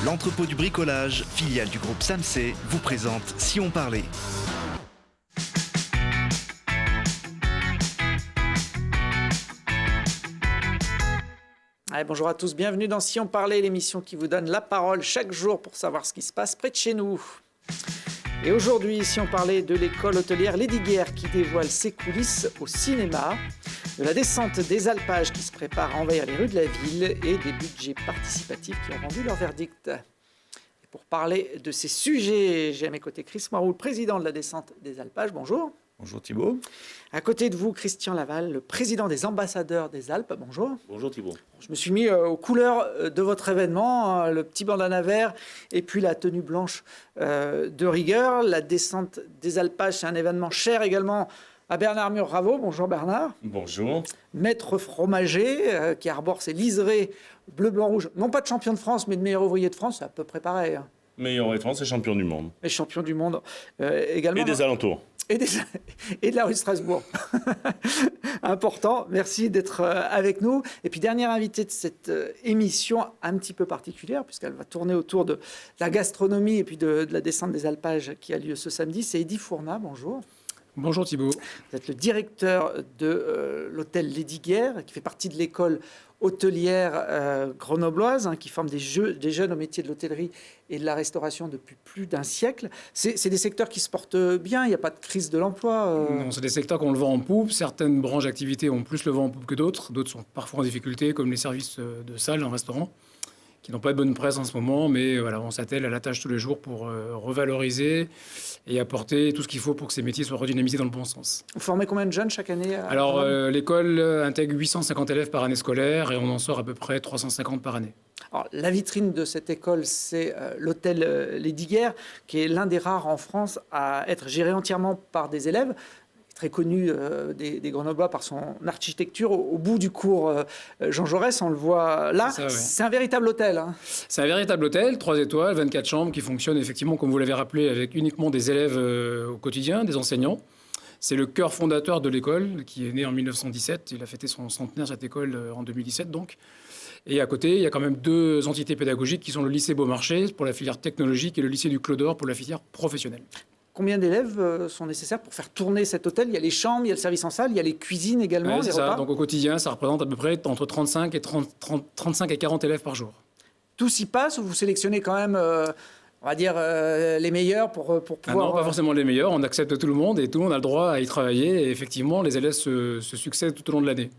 L'entrepôt du bricolage, filiale du groupe Samsey, vous présente Si on parlait. Allez, bonjour à tous, bienvenue dans Si on parlait, l'émission qui vous donne la parole chaque jour pour savoir ce qui se passe près de chez nous. Et aujourd'hui, si on parlait de l'école hôtelière Lesdiguières qui dévoile ses coulisses au cinéma, de la descente des alpages qui se prépare à envahir les rues de la ville et des budgets participatifs qui ont rendu leur verdict. Et pour parler de ces sujets, j'ai à mes côtés Chris Moiroux, le président de la descente des alpages. Bonjour. Bonjour Thibault. À côté de vous, Christian Laval, le président des ambassadeurs des Alpes. Bonjour. Bonjour Thibault. Je me suis mis aux couleurs de votre événement, le petit bandana vert et puis la tenue blanche de rigueur. La descente des alpages, c'est un événement cher également à Bernard Mur-Raveau. Bonjour Bernard. Bonjour. Maître fromager qui arbore ses liserés bleu, blanc, rouge. Non pas de champion de France, mais de meilleur ouvrier de France, c'est à peu près pareil. Hein. Meilleur ouvrier de France et champion du monde. Et champion du monde également. Et des alentours. Et de la rue de Strasbourg. Important, merci d'être avec nous. Et puis, dernier invité de cette émission un petit peu particulière, puisqu'elle va tourner autour de la gastronomie et puis de la descente des alpages qui a lieu ce samedi, c'est Eddy Fournat. Bonjour. Bonjour Thibault. Vous êtes le directeur de l'hôtel Lesdiguières, qui fait partie de l'école hôtelière grenobloise, qui forme des jeunes au métier de l'hôtellerie et de la restauration depuis plus d'un siècle. C'est des secteurs qui se portent bien, il n'y a pas de crise de l'emploi. Non, c'est des secteurs qu'on le vend en poupe. Certaines branches d'activité ont plus le vent en poupe que d'autres. D'autres sont parfois en difficulté, comme les services de salle en restaurant, qui n'ont pas de bonne presse en ce moment, mais voilà, on s'attelle à la tâche tous les jours pour revaloriser et apporter tout ce qu'il faut pour que ces métiers soient redynamisés dans le bon sens. Vous formez combien de jeunes chaque année Alors, l'école intègre 850 élèves par année scolaire et on en sort à peu près 350 par année. Alors, la vitrine de cette école, c'est l'hôtel Lesdiguières, qui est l'un des rares en France à être géré entièrement par des élèves. Très connu des Grenoblois par son architecture. Au bout du cours Jean Jaurès, on le voit là. Ça, ouais. C'est un véritable hôtel. Hein. C'est un véritable hôtel, 3 étoiles, 24 chambres, qui fonctionne effectivement, comme vous l'avez rappelé, avec uniquement des élèves au quotidien, des enseignants. C'est le cœur fondateur de l'école, qui est né en 1917. Il a fêté son centenaire, cette école, en 2017, donc. Et à côté, il y a quand même 2 entités pédagogiques qui sont le lycée Beaumarchais pour la filière technologique et le lycée du Clos d'Or pour la filière professionnelle. Combien d'élèves sont nécessaires pour faire tourner cet hôtel? Il y a les chambres, il y a le service en salle, il y a les cuisines également, les repas. Donc au quotidien, ça représente à peu près entre 35 et 40 élèves par jour. Tous y passent ou vous sélectionnez quand même, on va dire, les meilleurs pour pouvoir... Ah non, pas forcément les meilleurs. On accepte tout le monde et tout le monde a le droit à y travailler. Et effectivement, les élèves se succèdent tout au long de l'année.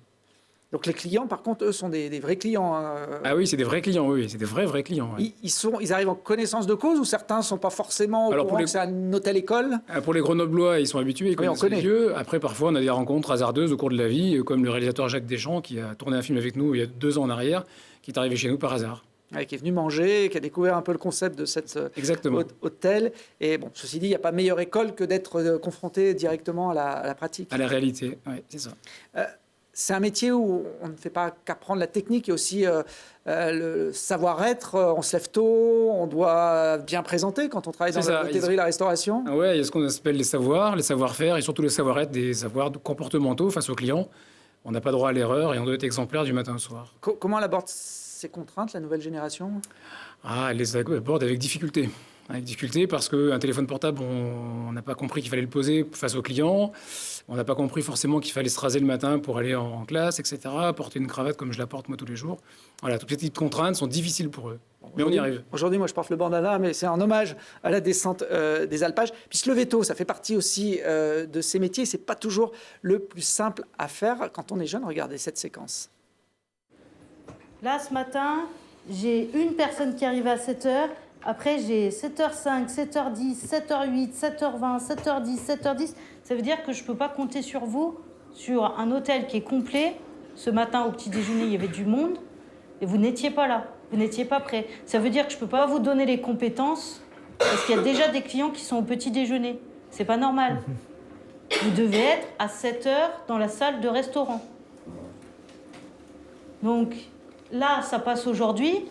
Donc les clients, par contre, eux, sont des vrais clients. Ah oui, c'est des vrais clients, oui. C'est des vrais clients. Ouais. Ils arrivent en connaissance de cause ou certains ne sont pas forcément au courant que c'est un hôtel-école? Pour les Grenoblois, ils sont habitués, ils connaissent les lieux. Après, parfois, on a des rencontres hasardeuses au cours de la vie, comme le réalisateur Jacques Deschamps, qui a tourné un film avec nous il y a 2 ans en arrière, qui est arrivé chez nous par hasard. Ouais, qui est venu manger, qui a découvert un peu le concept de cet hôtel. Et bon, ceci dit, il n'y a pas meilleure école que d'être confronté directement à la pratique. À la réalité, oui, c'est ça. C'est un métier où on ne fait pas qu'apprendre la technique, il y a aussi le savoir-être. On se lève tôt, on doit bien présenter quand on travaille dans l'hôtellerie, la restauration. Oui, il y a ce qu'on appelle les savoirs, les savoir-faire et surtout le savoir-être, des savoirs comportementaux face aux clients. On n'a pas droit à l'erreur et on doit être exemplaire du matin au soir. Comment elle aborde ces contraintes, la nouvelle génération? Elle les aborde avec difficulté. Avec difficulté parce qu'un téléphone portable, on n'a pas compris qu'il fallait le poser face aux clients. On n'a pas compris forcément qu'il fallait se raser le matin pour aller en classe, etc. Porter une cravate comme je la porte moi tous les jours. Voilà, toutes ces petites contraintes sont difficiles pour eux. Mais on y arrive. Aujourd'hui, moi, je porte le bandana, mais c'est un hommage à la descente des alpages. Puis se lever tôt, ça fait partie aussi de ces métiers. C'est pas toujours le plus simple à faire quand on est jeune. Regardez cette séquence. Là, ce matin, j'ai une personne qui arrive à 7h. Après, j'ai 7h05, 7h10, 7h08, 7h20, 7h10, 7h10. Ça veut dire que je ne peux pas compter sur vous, sur un hôtel qui est complet. Ce matin, au petit déjeuner, il y avait du monde. Et vous n'étiez pas là. Vous n'étiez pas prêts. Ça veut dire que je ne peux pas vous donner les compétences parce qu'il y a déjà des clients qui sont au petit déjeuner. C'est pas normal. Vous devez être à 7h dans la salle de restaurant. Donc là, ça passe aujourd'hui.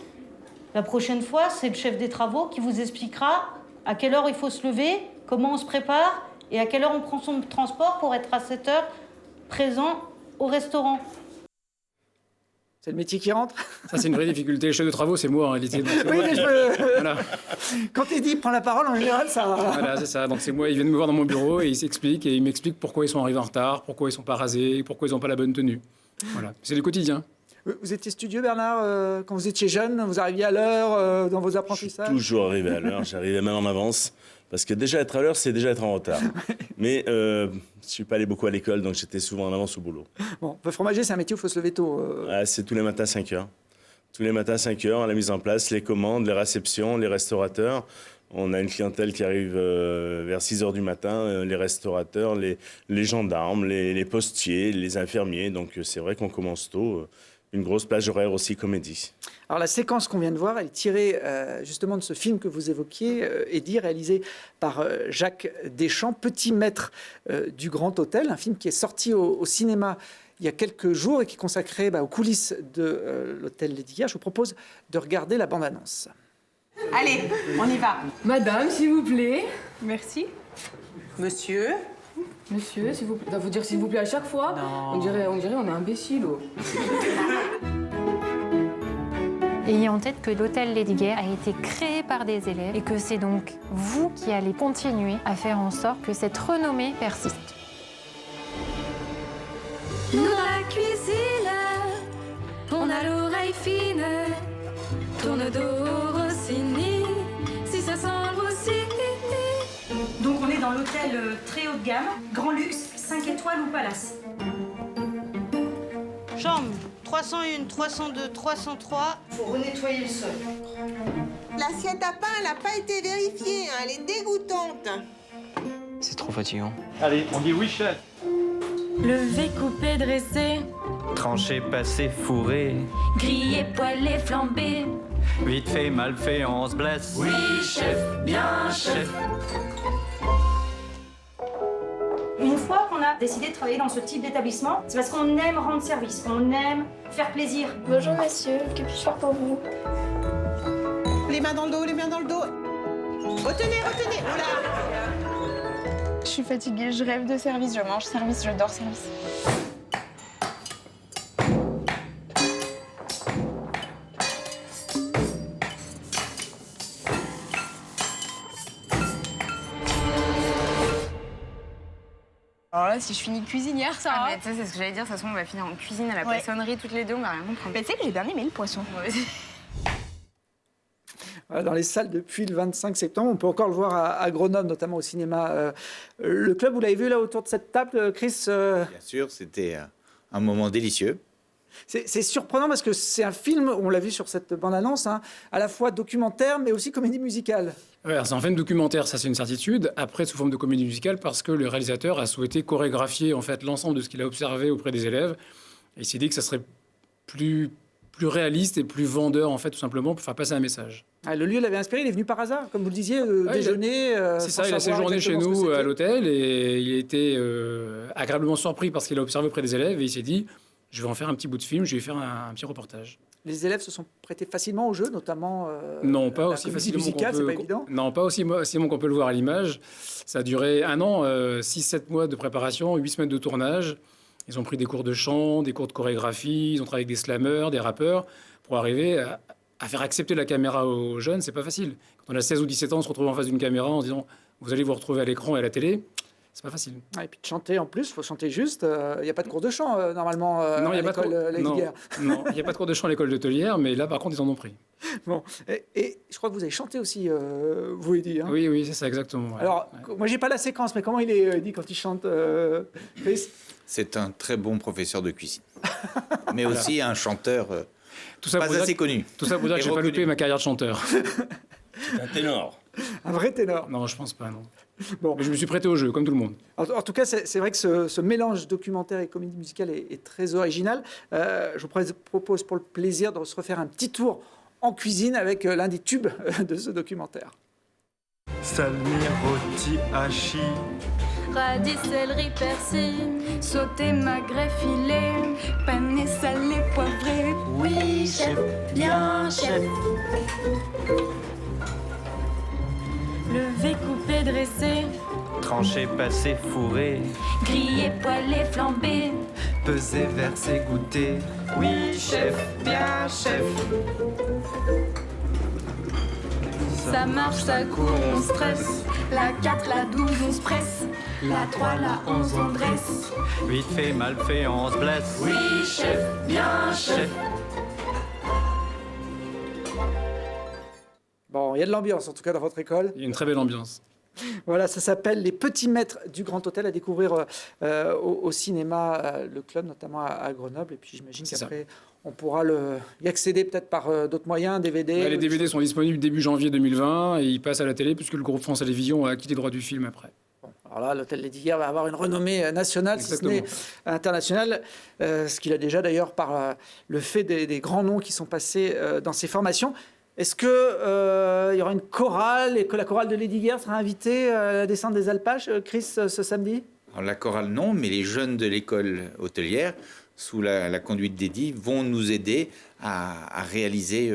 La prochaine fois, c'est le chef des travaux qui vous expliquera à quelle heure il faut se lever, comment on se prépare et à quelle heure on prend son transport pour être à 7h présent au restaurant. C'est le métier qui rentre. Ça, c'est une vraie difficulté. Le chef de travaux, c'est moi en réalité. Donc, Oui, mais je peux... Voilà. Quand Eddie prend la parole, en général, ça... Voilà, c'est ça. Donc c'est moi, ils viennent me voir dans mon bureau et ils s'expliquent et ils m'expliquent pourquoi ils sont arrivés en retard, pourquoi ils sont pas rasés, pourquoi ils n'ont pas la bonne tenue. Voilà, c'est le quotidien. Vous étiez studieux, Bernard, quand vous étiez jeune, vous arriviez à l'heure dans vos Je suis apprentissages? toujours arrivé à l'heure, j'arrivais même en avance. Parce que déjà être à l'heure, c'est déjà être en retard. Mais je ne suis pas allé beaucoup à l'école, donc j'étais souvent en avance au boulot. Bon, fromager, c'est un métier où il faut se lever tôt. Ah, c'est tous les matins à 5 heures. Tous les matins à 5 heures, la mise en place, les commandes, les réceptions, les restaurateurs. On a une clientèle qui arrive vers 6 heures du matin, les restaurateurs, les gendarmes, les postiers, les infirmiers. Donc c'est vrai qu'on commence tôt. Une grosse plage horaire aussi, comédie. Alors la séquence qu'on vient de voir, elle est tirée justement de ce film que vous évoquiez, Eddie, réalisé par Jacques Deschamps, Petit Maître du Grand Hôtel, un film qui est sorti au cinéma il y a quelques jours et qui est consacré aux coulisses de l'hôtel Lesdiguières. Je vous propose de regarder la bande-annonce. Allez, on y va. Madame, s'il vous plaît. Merci. Monsieur. Monsieur, s'il vous plaît. Faut dire s'il vous plaît à chaque fois. Non. On dirait on est imbécile. Oh. Ayez en tête que l'hôtel Lesdiguières a été créé par des élèves et que c'est donc vous qui allez continuer à faire en sorte que cette renommée persiste. Nous dans la cuisine, on a l'oreille fine, tourne d'eau Rossini, si ça sent Rossini. Donc on est dans l'hôtel très haut de gamme, grand luxe, 5 étoiles ou palace. Chambre 301, 302, 303. Faut renettoyer le sol. L'assiette à pain, elle n'a pas été vérifiée, hein, elle est dégoûtante. C'est trop fatigant. Allez, on dit oui, chef. Levé, coupé, dressé, Tranché, passé, fourré. grillé, poêlé, flambé. Vite fait, mal fait, on se blesse. Oui, chef, bien chef. Une fois qu'on a décidé de travailler dans ce type d'établissement, c'est parce qu'on aime rendre service, on aime faire plaisir. Bonjour monsieur, que puis-je faire pour vous? Les mains dans le dos, les mains dans le dos. Retenez, retenez. Oh là. Je suis fatiguée, je rêve de service, je mange service, je dors service. Alors là, si je finis cuisinière, ça va. Tu sais, c'est ce que j'allais dire. De toute façon, on va finir en cuisine à la poissonnerie toutes les deux. On va rien comprendre. Mais tu sais que j'ai bien aimé le poisson. Dans les salles depuis le 25 septembre, on peut encore le voir à Grenoble, notamment au cinéma. Le club, vous l'avez vu là autour de cette table, Chris Bien sûr, c'était un moment délicieux. C'est surprenant parce que c'est un film, on l'a vu sur cette bande-annonce, à la fois documentaire mais aussi comédie musicale. Ouais, c'est un film documentaire, ça c'est une certitude. Après, sous forme de comédie musicale, parce que le réalisateur a souhaité chorégraphier en fait l'ensemble de ce qu'il a observé auprès des élèves. Et il s'est dit que ça serait plus réaliste et plus vendeur en fait, tout simplement, pour faire passer un message. Le lieu l'avait inspiré, il est venu par hasard, comme vous le disiez, déjeuner. C'est ça, il a séjourné chez nous à l'hôtel et il a été agréablement surpris par ce qu'il a observé auprès des élèves et il s'est dit, je vais en faire un petit bout de film, je vais faire un petit reportage. Les élèves se sont prêtés facilement au jeu, notamment non, pas aussi facilement musicale, c'est pas évident. Non, pas aussi qu'on peut le voir à l'image. Ça a duré 1 an, 6-7 mois de préparation, 8 semaines de tournage. Ils ont pris des cours de chant, des cours de chorégraphie, ils ont travaillé avec des slammers, des rappeurs, pour arriver à faire accepter la caméra aux jeunes. C'est pas facile. Quand on a 16 ou 17 ans, on se retrouve en face d'une caméra en se disant « vous allez vous retrouver à l'écran et à la télé ». C'est pas facile. Et puis de chanter en plus, il faut chanter juste. Il n'y a pas de cours de chant normalement à l'école Lesdiguières. Non, il n'y a pas de cours de chant à l'école d'hôtelière, mais là par contre ils en ont pris. Bon, et je crois que vous avez chanté aussi, vous Eddie. Oui, c'est ça exactement. Ouais. Alors, moi j'ai pas la séquence, mais comment il est Eddie quand il chante, Chris? C'est un très bon professeur de cuisine, mais aussi un chanteur pas assez connu. Tout ça pour dire que j'ai pas loupé ma carrière de chanteur. Un ténor. Un vrai ténor. Non, je pense pas, non. Bon. Mais je me suis prêté au jeu, comme tout le monde. En tout cas, c'est vrai que ce mélange documentaire et comédie musicale est très original. Je vous propose pour le plaisir de se refaire un petit tour en cuisine avec l'un des tubes de ce documentaire. Salmi, rôti, hachis. Radis, céleri, persil, sauté, magret, filet, pané, salé, poivré. Oui, chef, bien chef. Levé, coupé, dressé, tranché, passé, fourré. Grillé, poêlé, flambé. Peser, verser, goûter. Oui, chef, bien, chef. Ça marche, ça court, on stresse. La 4, la 12, on se presse. La 3, la 11, on dresse. Vite fait, mal fait, on se blesse. Oui, chef, bien, chef. Bon, il y a de l'ambiance en tout cas dans votre école. Il y a une très belle ambiance. Voilà, ça s'appelle Les Petits Maîtres du Grand Hôtel, à découvrir au cinéma, le club notamment à Grenoble. Et puis j'imagine qu'après, on pourra y accéder peut-être par d'autres moyens, DVD. Ouais, les DVD sont disponibles début janvier 2020 et ils passent à la télé puisque le groupe France Télévisions a acquis les droits du film après. Bon, alors là, l'hôtel Lady Guerre va avoir une renommée nationale, Exactement. si ce n'est internationale, ce qu'il a déjà d'ailleurs par le fait des grands noms qui sont passés dans ses formations. Est-ce qu'il y aura une chorale et que la chorale de Lady Guerre sera invitée à la descente des alpages, Chris, ce samedi? Alors, la chorale, non, mais les jeunes de l'école hôtelière, sous la conduite d'Eddy, vont nous aider à réaliser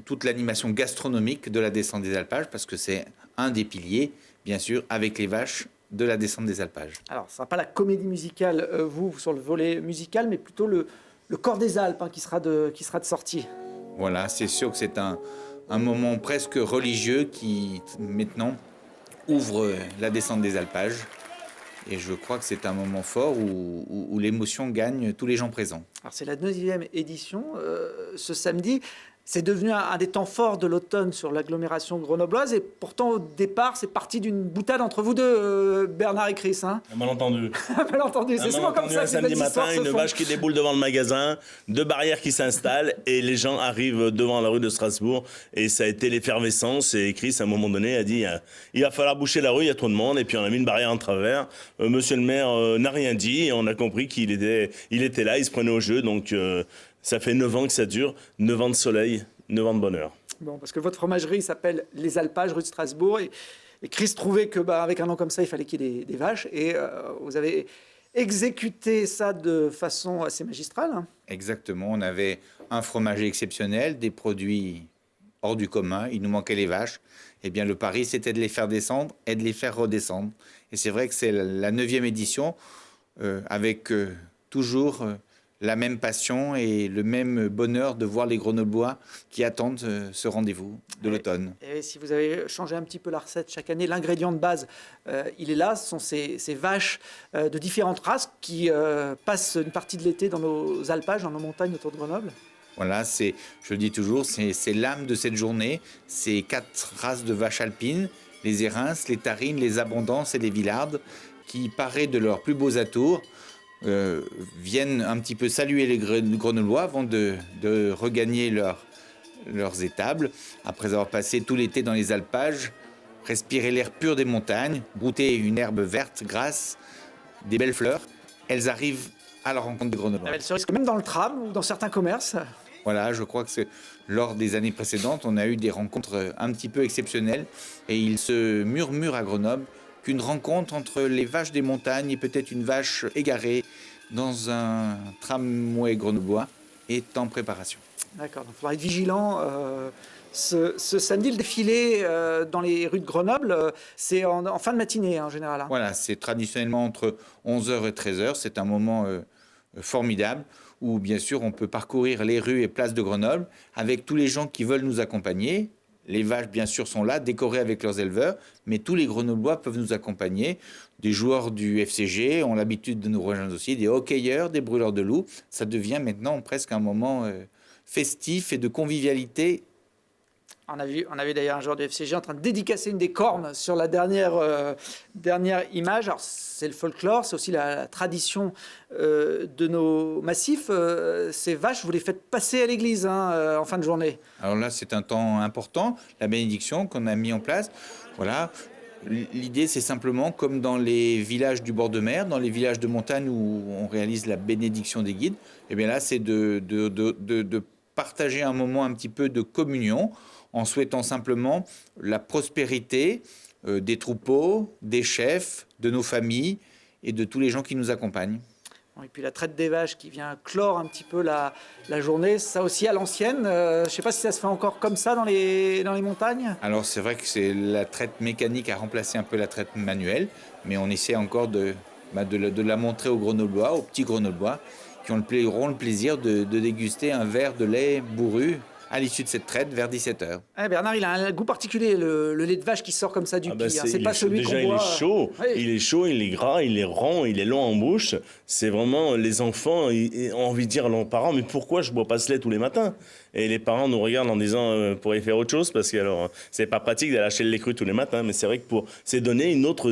toute l'animation gastronomique de la descente des alpages, parce que c'est un des piliers, bien sûr, avec les vaches, de la descente des alpages. Alors, ce ne sera pas la comédie musicale, vous, sur le volet musical, mais plutôt le corps des Alpes qui sera de sortie. Voilà, c'est sûr que c'est un moment presque religieux qui, maintenant, ouvre la descente des alpages. Et je crois que c'est un moment fort où l'émotion gagne tous les gens présents. Alors, c'est la 9e édition, ce samedi. C'est devenu un des temps forts de l'automne sur l'agglomération grenobloise. Et pourtant, au départ, c'est parti d'une boutade entre vous deux, Bernard et Chris. Hein. Un malentendu. Un malentendu, c'est souvent comme ça. Un samedi matin, une vache qui déboule devant le magasin, deux barrières qui s'installent et les gens arrivent devant la rue de Strasbourg. Et ça a été l'effervescence. Et Chris, à un moment donné, a dit il va falloir boucher la rue, il y a trop de monde. Et puis on a mis une barrière en travers. Monsieur le maire n'a rien dit et on a compris qu'il était là, il se prenait au jeu. Donc ça fait 9 ans que ça dure, 9 ans de soleil, 9 ans de bonheur. Bon, parce que votre fromagerie s'appelle Les Alpages, rue de Strasbourg. Et Chris trouvait que, avec un nom comme ça, il fallait qu'il y ait des vaches. Et vous avez exécuté ça de façon assez magistrale. Hein. Exactement. On avait un fromager exceptionnel, des produits hors du commun. Il nous manquait les vaches. Eh bien, le pari, c'était de les faire descendre et de les faire redescendre. Et c'est vrai que c'est la 9e édition avec toujours la même passion et le même bonheur de voir les Grenoblois qui attendent ce rendez-vous de l'automne. Et si vous avez changé un petit peu la recette chaque année, l'ingrédient de base, il est là. Ce sont ces vaches de différentes races qui passent une partie de l'été dans nos alpages, dans nos montagnes autour de Grenoble. Voilà, je le dis toujours, c'est l'âme de cette journée. C'est 4 races de vaches alpines, les Érins, les Tarines, les Abondances et les Villardes, qui, parées de leurs plus beaux atours, viennent un petit peu saluer les Grenoblois avant de regagner leurs étables, après avoir passé tout l'été dans les alpages, respirer l'air pur des montagnes, brouter une herbe verte, grasse, des belles fleurs. Elles arrivent à la rencontre des Grenoblois. Elles se risquent même dans le tram ou dans certains commerces. Voilà, je crois que lors des années précédentes, on a eu des rencontres un petit peu exceptionnelles et il se murmure à Grenoble qu'une rencontre entre les vaches des montagnes et peut-être une vache égarée dans un tramway grenoblois est en préparation. D'accord, donc il faudra être vigilant. Ce samedi, le défilé dans les rues de Grenoble, c'est en fin de matinée en général. Hein. Voilà, c'est traditionnellement entre 11h et 13h. C'est un moment formidable où, bien sûr, on peut parcourir les rues et places de Grenoble avec tous les gens qui veulent nous accompagner. Les vaches, bien sûr, sont là, décorées avec leurs éleveurs, mais tous les Grenoblois peuvent nous accompagner. Des joueurs du FCG ont l'habitude de nous rejoindre aussi, des hockeyeurs, des brûleurs de loups. Ça devient maintenant presque un moment festif et de convivialité. On a vu d'ailleurs un joueur du FCG en train de dédicacer une des cornes sur la dernière image. Alors, c'est le folklore, c'est aussi la tradition de nos massifs. Ces vaches, vous les faites passer à l'église en fin de journée. Alors là, c'est un temps important, la bénédiction qu'on a mis en place. Voilà. L'idée, c'est simplement comme dans les villages du bord de mer, dans les villages de montagne où on réalise la bénédiction des guides. Et bien là, c'est de partager un moment un petit peu de communion en souhaitant simplement la prospérité des troupeaux, des chefs, de nos familles et de tous les gens qui nous accompagnent. Et puis la traite des vaches qui vient clore un petit peu la journée, ça aussi à l'ancienne. Je ne sais pas si ça se fait encore comme ça dans les montagnes. Alors c'est vrai que la traite mécanique a remplacé un peu la traite manuelle, mais on essaie encore de la montrer aux Grenoblois, aux petits Grenoblois, qui auront le plaisir de déguster un verre de lait bourru à l'issue de cette traite vers 17h. Bernard, il a un goût particulier, le lait de vache qui sort comme ça du pied. C'est pas celui qu'on boit. Déjà, il est chaud, Oui. il est chaud, il est gras, il est rond, il est long en bouche. C'est vraiment, les enfants ils ont envie de dire à leurs parents, mais pourquoi je bois pas ce lait tous les matins? Et les parents nous regardent en disant, pourrait faire autre chose, parce que alors, c'est pas pratique d'aller acheter le lait cru tous les matins, mais c'est vrai que c'est donner une autre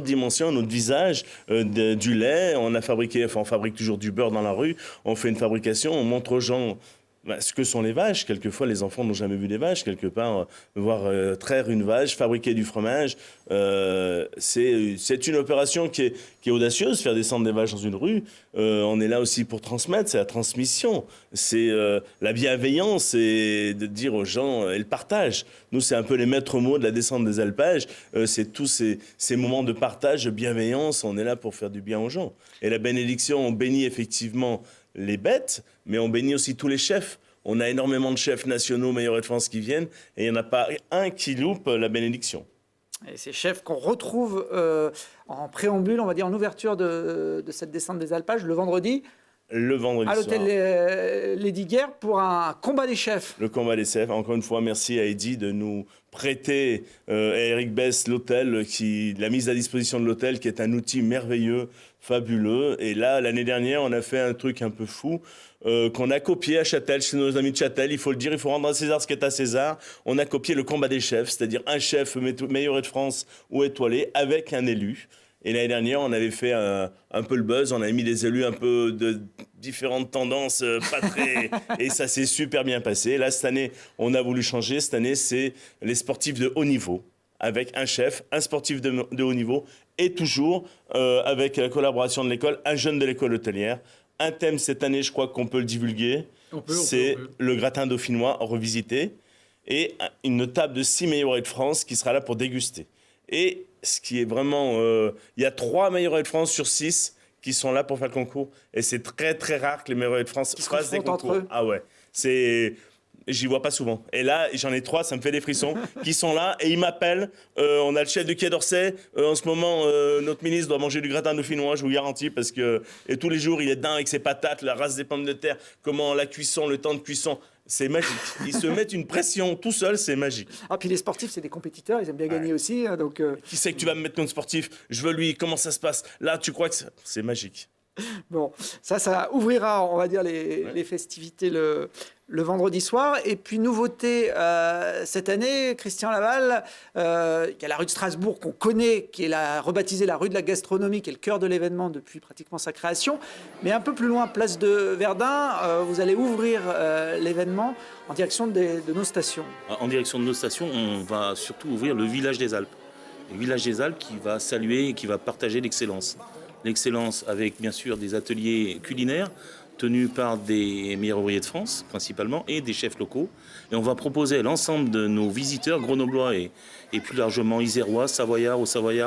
dimension, un autre visage du lait. On fabrique toujours du beurre dans la rue, on fait une fabrication, on montre aux gens ce que sont les vaches. Quelquefois, les enfants n'ont jamais vu des vaches. Quelque part, voir traire une vache, fabriquer du fromage, c'est une opération qui est audacieuse, faire descendre des vaches dans une rue. On est là aussi pour transmettre, c'est la transmission. C'est la bienveillance et de dire aux gens, et le partage. Nous, c'est un peu les maîtres mots de la descente des alpages. C'est tous ces moments de partage, de bienveillance. On est là pour faire du bien aux gens. Et la bénédiction, on bénit effectivement les bêtes, mais on bénit aussi tous les chefs. On a énormément de chefs nationaux, meilleurs de France qui viennent, et il n'y en a pas un qui loupe la bénédiction. Et ces chefs qu'on retrouve en préambule, on va dire en ouverture de cette descente des alpages, le vendredi à l'hôtel Lesdiguières pour un combat des chefs. Le combat des chefs. Encore une fois, merci à Eddy de nous prêter, à Eric Bess, l'hôtel, la mise à disposition de l'hôtel, qui est un outil merveilleux, fabuleux. Et là, l'année dernière, on a fait un truc un peu fou, qu'on a copié à Châtel, chez nos amis de Châtel. Il faut le dire, il faut rendre à César ce qui est à César. On a copié le combat des chefs, c'est-à-dire un chef meilleur de France ou étoilé avec un élu. Et l'année dernière, on avait fait un peu le buzz, on avait mis des élus un peu de différentes tendances, pas très... et ça s'est super bien passé. Là, cette année, on a voulu changer. Cette année, c'est les sportifs de haut niveau, avec un chef, un sportif de haut niveau, et toujours, avec la collaboration de l'école, un jeune de l'école hôtelière. Un thème cette année, je crois qu'on peut le divulguer, c'est le gratin dauphinois revisité, et une table de 6 meilleurs de France qui sera là pour déguster. Et ce qui est vraiment... il y a 3 meilleurs de France sur 6 qui sont là pour faire le concours. Et c'est très, très rare que les meilleurs de France fassent des concours. Entre eux. Ah ouais. J'y vois pas souvent. Et là, j'en ai 3, ça me fait des frissons, qui sont là et ils m'appellent. On a le chef du Quai d'Orsay. En ce moment, notre ministre doit manger du gratin dauphinois, je vous garantis, parce que et tous les jours, il est dingue avec ses patates, la race des pommes de terre, comment la cuisson, le temps de cuisson. C'est magique. Ils se mettent une pression tout seuls, c'est magique. Ah, puis les sportifs, c'est des compétiteurs, ils aiment bien gagner aussi. Hein, donc, Qui c'est que tu vas me mettre comme sportif? Je veux lui, comment ça se passe? Là, tu crois que c'est magique. Bon, ça ouvrira, on va dire, les festivités le vendredi soir. Et puis, nouveauté cette année, Christian Laval, il y a la rue de Strasbourg qu'on connaît, qui est rebaptisée la rue de la gastronomie, qui est le cœur de l'événement depuis pratiquement sa création. Mais un peu plus loin, place de Verdun, vous allez ouvrir l'événement en direction de nos stations. En direction de nos stations, on va surtout ouvrir le village des Alpes. Le village des Alpes qui va saluer et qui va partager l'excellence. L'excellence avec bien sûr des ateliers culinaires tenus par des meilleurs ouvriers de France principalement et des chefs locaux. Et on va proposer à l'ensemble de nos visiteurs grenoblois et plus largement isérois, savoyards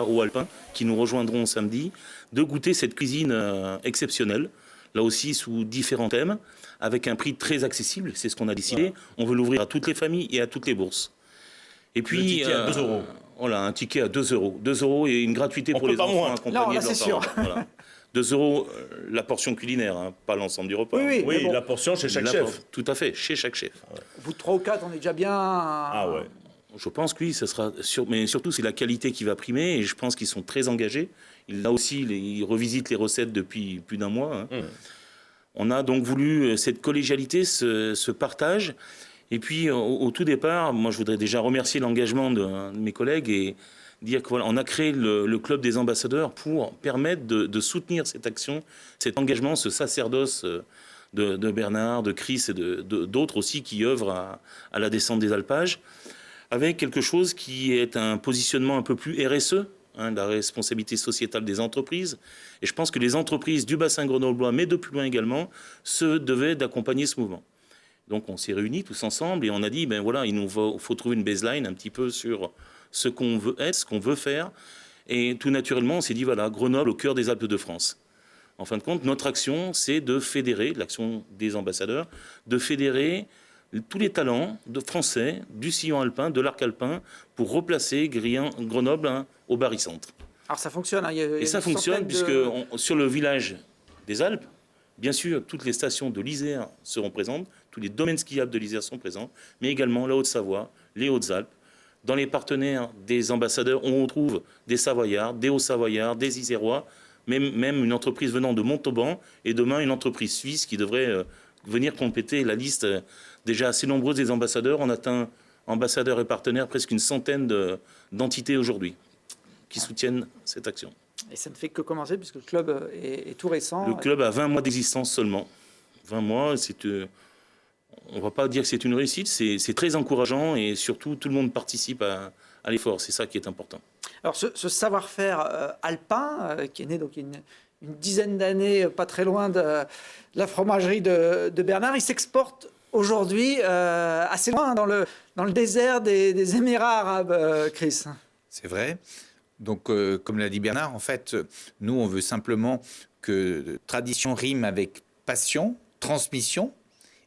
ou alpins qui nous rejoindront samedi de goûter cette cuisine exceptionnelle, là aussi sous différents thèmes, avec un prix très accessible, c'est ce qu'on a décidé. On veut l'ouvrir à toutes les familles et à toutes les bourses. Et puis, le ticket à 2 €. Voilà, un ticket à 2 €. 2 € et une gratuité pour les enfants accompagnés de leurs parents. Voilà. 2 € la portion culinaire, hein, pas l'ensemble du repas. Oui, bon, la portion chez chaque chef. Tout à fait, chez chaque chef. Au bout de 3 ou 4, on est déjà bien... Ah ouais. Je pense que oui, ça sera mais surtout c'est la qualité qui va primer et je pense qu'ils sont très engagés. Là aussi, ils revisitent les recettes depuis plus d'un mois. Hein. On a donc voulu cette collégialité, ce partage. Et puis, au tout départ, moi, je voudrais déjà remercier l'engagement de mes collègues et dire qu'on a créé le club des ambassadeurs pour permettre de soutenir cette action, cet engagement, ce sacerdoce de Bernard, de Chris et d'autres aussi qui œuvrent à la descente des alpages, avec quelque chose qui est un positionnement un peu plus RSE, hein, la responsabilité sociétale des entreprises. Et je pense que les entreprises du bassin grenoblois, mais de plus loin également, se devaient d'accompagner ce mouvement. Donc on s'est réunis tous ensemble et on a dit, ben voilà, il nous faut trouver une baseline un petit peu sur ce qu'on veut être, ce qu'on veut faire. Et tout naturellement, on s'est dit, voilà, Grenoble au cœur des Alpes de France. En fin de compte, notre action, c'est de fédérer, l'action des ambassadeurs, de fédérer tous les talents français, du sillon alpin, de l'arc alpin, pour replacer Grenoble au barycentre. Alors ça fonctionne. Hein, et ça fonctionne puisque sur le village des Alpes, bien sûr, toutes les stations de l'Isère seront présentes, tous les domaines skiables de l'Isère sont présents, mais également la Haute-Savoie, les Hautes-Alpes. Dans les partenaires des ambassadeurs, on retrouve des Savoyards, des Hauts-Savoyards, des Isérois, même une entreprise venant de Montauban, et demain une entreprise suisse qui devrait venir compléter la liste déjà assez nombreuse des ambassadeurs. On atteint, ambassadeurs et partenaires, presque une centaine d'entités aujourd'hui qui soutiennent cette action. Et ça ne fait que commencer puisque le club est tout récent. Le club a 20 mois d'existence seulement. 20 mois, on ne va pas dire que c'est une réussite, c'est très encourageant et surtout tout le monde participe à l'effort. C'est ça qui est important. Alors ce savoir-faire alpin qui est né donc il y a une dizaine d'années, pas très loin de la fromagerie de Bernard, il s'exporte aujourd'hui assez loin dans le désert des Émirats arabes, Chris. C'est vrai. Donc, comme l'a dit Bernard, en fait, nous, on veut simplement que tradition rime avec passion, transmission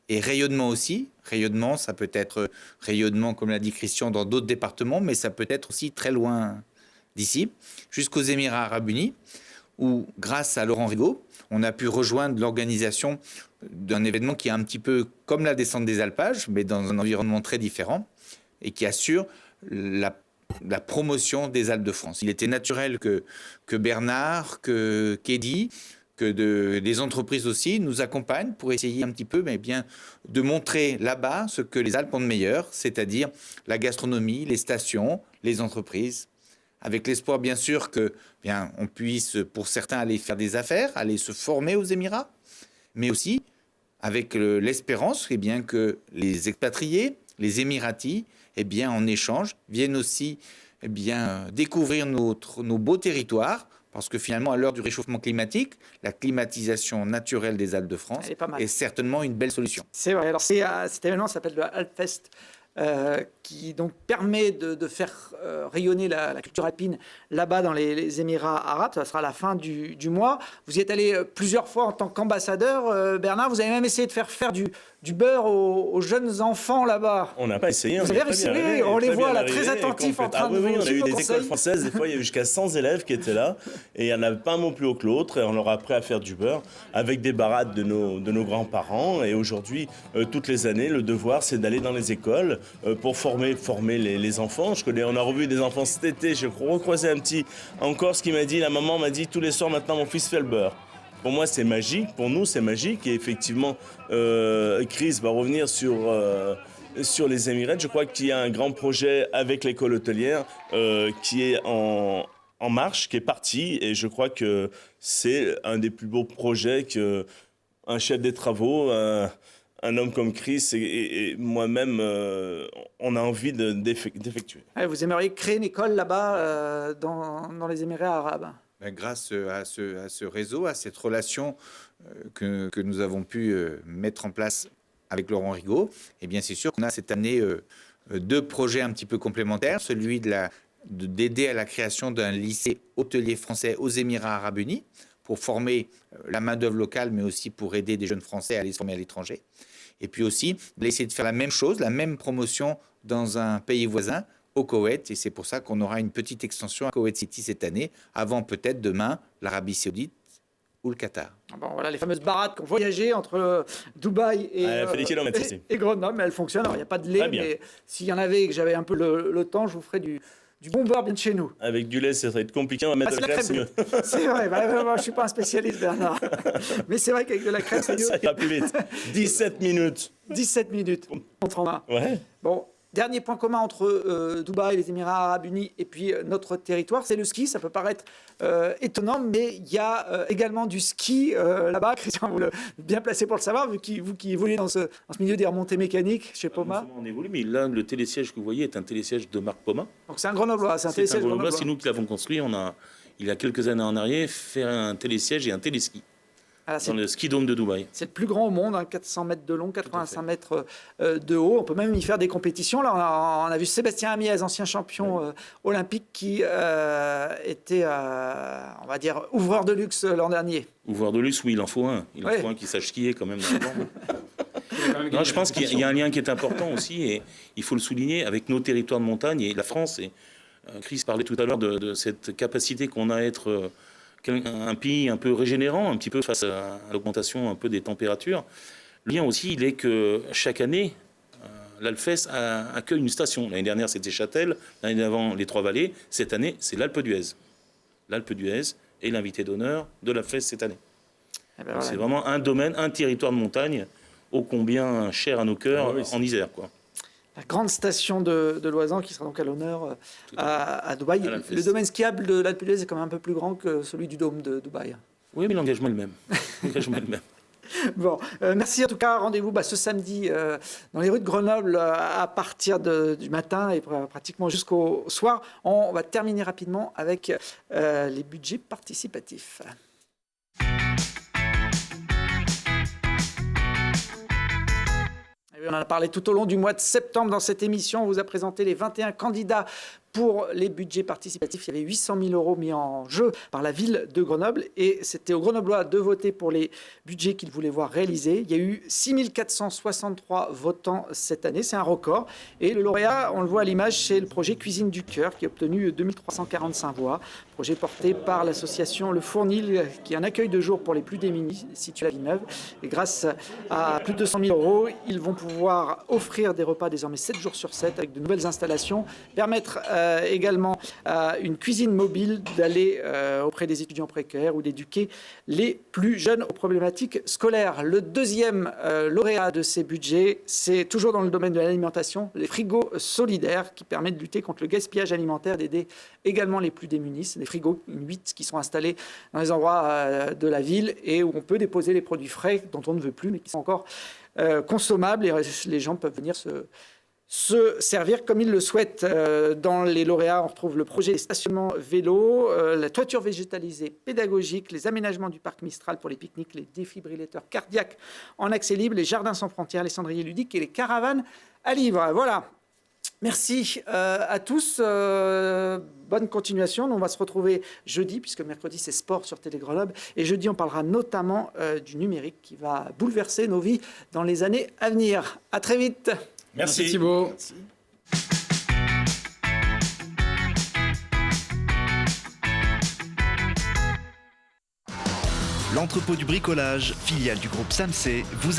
et rayonnement aussi. Rayonnement, ça peut être rayonnement, comme l'a dit Christian, dans d'autres départements, mais ça peut être aussi très loin d'ici, jusqu'aux Émirats arabes unis, où, grâce à Laurent Rigaud, on a pu rejoindre l'organisation d'un événement qui est un petit peu comme la descente des alpages, mais dans un environnement très différent, et qui assure la promotion des Alpes de France. Il était naturel que Bernard, que Kédi, que des entreprises aussi nous accompagnent pour essayer un petit peu de montrer là-bas ce que les Alpes ont de meilleur, c'est-à-dire la gastronomie, les stations, les entreprises, avec l'espoir bien sûr que on puisse pour certains aller faire des affaires, aller se former aux Émirats, mais aussi avec l'espérance que les expatriés, les Émiratis, en échange, viennent aussi découvrir nos beaux territoires, parce que finalement, à l'heure du réchauffement climatique, la climatisation naturelle des Alpes de France est certainement une belle solution. C'est vrai. Alors cet événement s'appelle le Alpfest, qui donc permet de faire rayonner la culture alpine là-bas dans les Émirats arabes. Ça sera à la fin du mois. Vous y êtes allé plusieurs fois en tant qu'ambassadeur, Bernard. Vous avez même essayé de faire du beurre aux jeunes enfants là-bas. On n'a pas essayé. Vous avez réussi, on les voit là très attentifs en train de vous on a eu des conseils. écoles françaises, des fois il y avait jusqu'à 100 élèves qui étaient là et il n'y en avait pas un mot plus haut que l'autre et on leur a appris à faire du beurre avec des barattes de nos grands-parents et aujourd'hui, toutes les années, le devoir c'est d'aller dans les écoles pour former les enfants. On a revu des enfants cet été, j'ai recroisé un petit en Corse qui m'a dit, la maman m'a dit tous les soirs maintenant mon fils fait le beurre. Pour moi, c'est magique. Pour nous, c'est magique. Et effectivement, Chris va revenir sur les Émirats. Je crois qu'il y a un grand projet avec l'école hôtelière qui est en marche, qui est parti. Et je crois que c'est un des plus beaux projets qu'un chef des travaux, un homme comme Chris et moi-même, on a envie d'effectuer. Vous aimeriez créer une école là-bas dans les Émirats arabes? Grâce à ce réseau, à cette relation que nous avons pu mettre en place avec Laurent Rigaud, c'est sûr qu'on a cette année deux projets un petit peu complémentaires. Celui d'aider à la création d'un lycée hôtelier français aux Émirats arabes unis pour former la main-d'œuvre locale, mais aussi pour aider des jeunes Français à aller se former à l'étranger. Et puis aussi d'essayer de faire la même chose, la même promotion dans un pays voisin, au Koweït, et c'est pour ça qu'on aura une petite extension à Koweït City cette année, avant peut-être demain l'Arabie Saoudite ou le Qatar. Bon, voilà les fameuses barattes qui ont voyagé entre Dubaï et Grenoble, mais elles fonctionnent. Alors il n'y a pas de lait, mais s'il y en avait et que j'avais un peu le temps, je vous ferai du bon beurre bien de chez nous. Avec du lait, ça va être compliqué, on va mettre de la crème, c'est mieux. C'est vrai, moi, je ne suis pas un spécialiste, Bernard. Mais c'est vrai qu'avec de la crème, c'est mieux. Ça ira plus vite. 17 minutes. 17 minutes, on prend un. Ouais. Bon. Dernier point commun entre Dubaï, les Émirats arabes unis et puis notre territoire, c'est le ski. Ça peut paraître étonnant, mais il y a également du ski là-bas. Christian, vous êtes bien placé pour le savoir, vous qui évoluez dans ce milieu des remontées mécaniques chez Poma. On évolue, mais là, le télésiège que vous voyez est un télésiège de marque Poma. Donc c'est un Grenoblois, c'est un télésiège grenoblois. C'est nous qui l'avons construit. On a, il y a quelques années en arrière, fait un télésiège et un téléski. dans le ski dome de Dubaï. C'est le plus grand au monde, 400 mètres de long, 85 mètres de haut. On peut même y faire des compétitions. Là, on a vu Sébastien Amiez, ancien champion olympique, qui était, on va dire, ouvreur de luxe l'an dernier. Ouvreur de luxe, oui, il en faut un. Il en faut un qui sache skier quand même dans le vent. Non, je pense qu'il y a un lien qui est important aussi, et il faut le souligner, avec nos territoires de montagne et la France. Et Chris parlait tout à l'heure de cette capacité qu'on a à être un pays un peu régénérant, un petit peu face à l'augmentation un peu des températures. Le lien aussi, il est que chaque année, l'Alfès accueille une station. L'année dernière, c'était Châtel. L'année d'avant, les Trois-Vallées. Cette année, c'est l'Alpe d'Huez. L'Alpe d'Huez est l'invité d'honneur de l'Alfès cette année. Voilà. C'est vraiment un domaine, un territoire de montagne ô combien cher à nos cœurs en Isère, quoi. La grande station de Loisan qui sera donc à l'honneur à Dubaï. Le domaine skiable de l'Alpe d'Huez est quand même un peu plus grand que celui du dôme de Dubaï. Oui, mais l'engagement est le même. Bon, merci en tout cas. Rendez-vous ce samedi dans les rues de Grenoble à partir du matin et pratiquement jusqu'au soir. On va terminer rapidement avec les budgets participatifs. On en a parlé tout au long du mois de septembre dans cette émission. On vous a présenté les 21 candidats pour les budgets participatifs. Il y avait 800 000 € mis en jeu par la ville de Grenoble et c'était aux Grenoblois de voter pour les budgets qu'ils voulaient voir réalisés. Il y a eu 6 463 votants cette année, c'est un record. Et le lauréat, on le voit à l'image, c'est le projet Cuisine du Cœur qui a obtenu 2345 voix. Projet porté par l'association Le Fournil, qui est un accueil de jour pour les plus démunis, situé à Villeneuve. Et grâce à plus de 200 000 €, ils vont pouvoir offrir des repas désormais 7 jours sur 7 avec de nouvelles installations, permettre également une cuisine mobile, d'aller auprès des étudiants précaires ou d'éduquer les plus jeunes aux problématiques scolaires. Le deuxième lauréat de ces budgets, c'est toujours dans le domaine de l'alimentation, les frigos solidaires qui permettent de lutter contre le gaspillage alimentaire, d'aider également les plus démunis. C'est des frigos 8 qui sont installés dans les endroits de la ville et où on peut déposer les produits frais dont on ne veut plus mais qui sont encore consommables et les gens peuvent venir se servir comme ils le souhaitent. Dans les lauréats, on retrouve le projet des stationnements vélos, la toiture végétalisée pédagogique, les aménagements du parc Mistral pour les pique-niques, les défibrillateurs cardiaques en accès libre, les jardins sans frontières, les cendriers ludiques et les caravanes à livres. Voilà. Merci à tous. Bonne continuation. Nous, on va se retrouver jeudi, puisque mercredi, c'est sport sur Télé Grenoble. Et jeudi, on parlera notamment du numérique qui va bouleverser nos vies dans les années à venir. À très vite. Merci Thibault. Merci. L'entrepôt du bricolage, filiale du groupe Samsé, vous